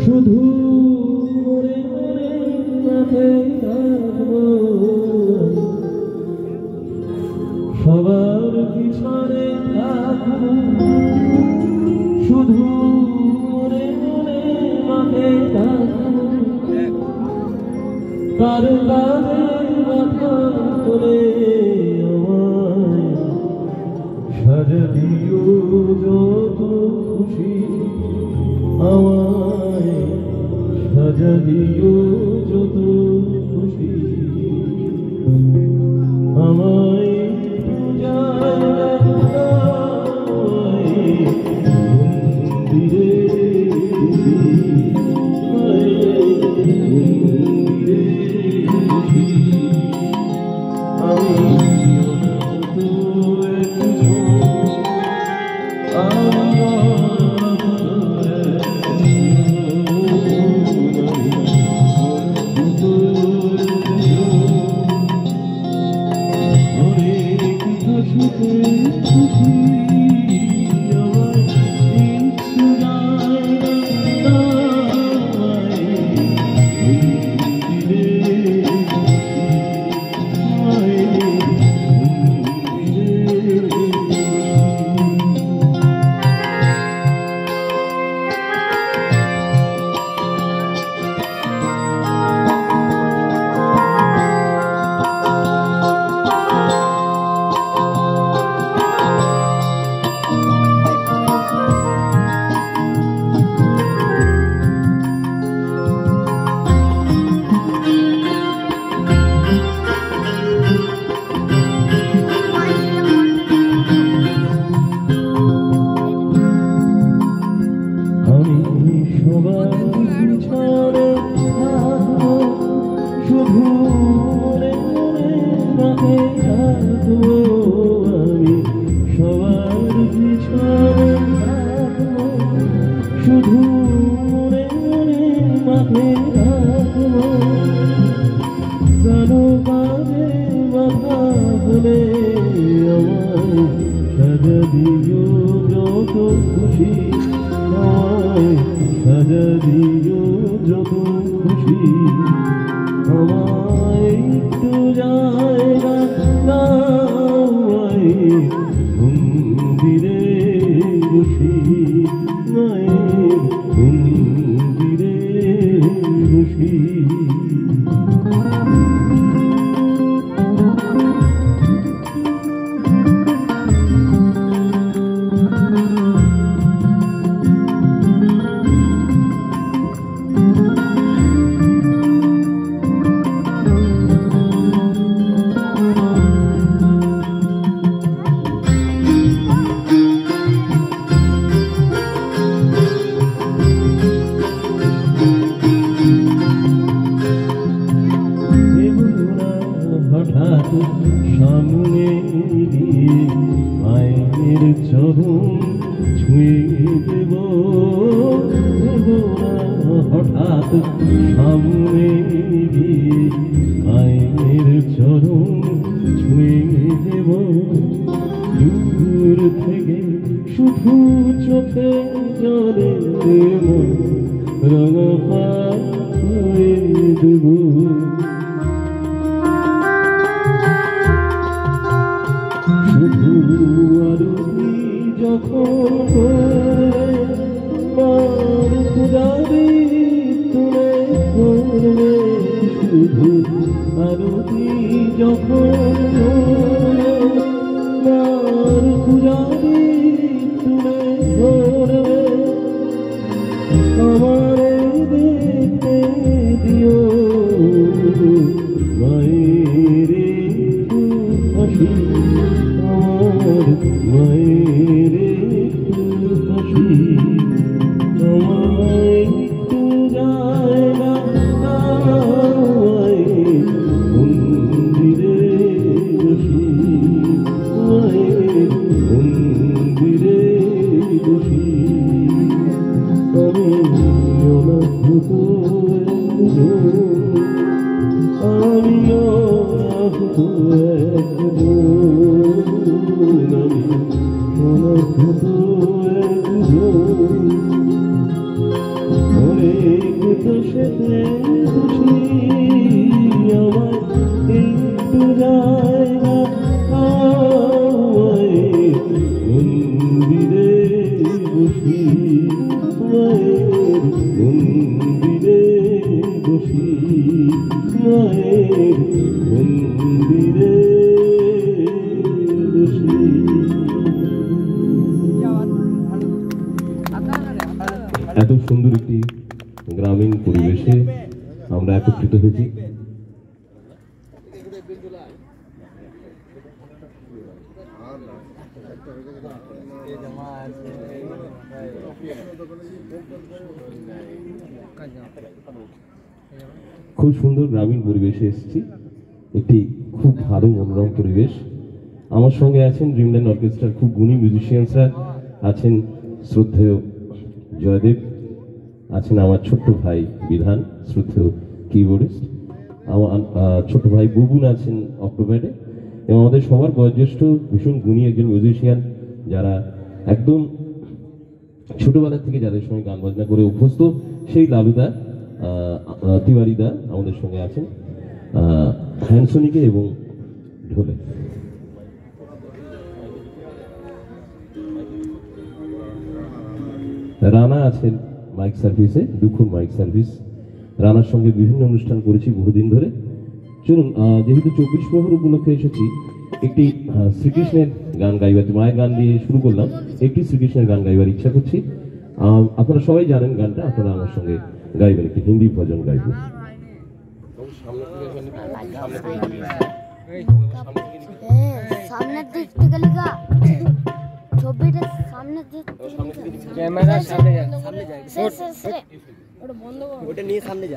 শুধু মরে মরে মাঠে থাকবো, সবার পিছনে থাকবো। শুধু মরে মরে মাঠে থাকবো, কার কাজের কথা করে আমায় সাজা দিও যত খুশি, আমায় সাজা দিও যত খুশি। আমায় শুধু মরে মরে মাঠে থাকবো, কারো কাজে মাথা হলে আমায় সাজা দিও যত খুশি, আমায় সাজা দিও যত খুশি। আমায় একটু জায়গা দাও মন্দিরে বসি, মায়ের মন্দিরে বসি। সামনে গিয়ে মায়ের চরণ ছুঁয়ে দেব, হঠাৎ সামনে গিয়ে মায়ের চরণ ছুঁয়ে দেব। দূর থেকে শুধু চোখে জলে দেব, রঙা পা ছুঁয়ে দেব। শুধু আরতি যখন মার পূজারি তুলে করবে, শুধু আরতি যখন মার পূজারি তুলে করবে, আমারে দেখতে দিও মায়ের হাসি, মায়ের হাসি। আমায় একটু জায়গা মন্দিরে বসি, মায়ের মন্দিরে বসি। আমি অনাথ আমি অনাথ একজন, আমার একটু জায়গা মায়ের মন্দিরে বসি, মায়ের মন্দিরে বসি, মায়ের মন্দিরে বসি। এত সুন্দর একটি গ্রামীণ পরিবেশে আমরা একত্রিত হয়েছি। খুব সুন্দর গ্রামীণ পরিবেশে এসেছি, একটি খুব ভালো মনোরম পরিবেশ। আমার সঙ্গে আছেন ড্রিমল্যান্ড অর্কেস্ট্রার খুব গুণী মিউজিশিয়ানসরা আছেন, শ্রদ্ধেয় জয়দেব আছেন, আমার ছোট্ট ভাই বিধান শ্রদ্ধেয় কিবোর্ডিস্ট, আমার ছোট ভাই বুবুন আছেন অক্টোবরে, এবং আমাদের সবার বয়োজ্যেষ্ঠ ভীষণ গুণী একজন মিউজিশিয়ান, যারা একদম ছোটবেলা থেকে যাদের সঙ্গে গান বাজনা করে অভ্যস্ত, সেই লালুদা তিওয়ারিদা আমাদের সঙ্গে আছেন হ্যান্সনিকে এবং ঢোলে। রানা আছেন মাইক সার্ভিসে, দুখুন মাইক সার্ভিস। রানার সঙ্গে বিভিন্ন অনুষ্ঠান করেছি বহুদিন ধরে। চলুন, যেহেতু 24 প্রহর উপলক্ষে এসেছি, একটি শ্রীকৃষ্ণের গান গাইবার, মায়ের গান দিয়ে শুরু করলাম, একটি শ্রীকৃষ্ণের গান গাইবার ইচ্ছা করছি। আপনারা সবাই জানেন গানটা, আপনারা আমার সঙ্গে গাইবেন, একটি হিন্দি ভজন গাইব। সামনের দিক থেকে লিখা ছবিটা সামনের দিক ক্যামেরার সামনে যা, সামনে যা, ওটা বন্ধ কর, ওটা নিয়ে সামনে যা।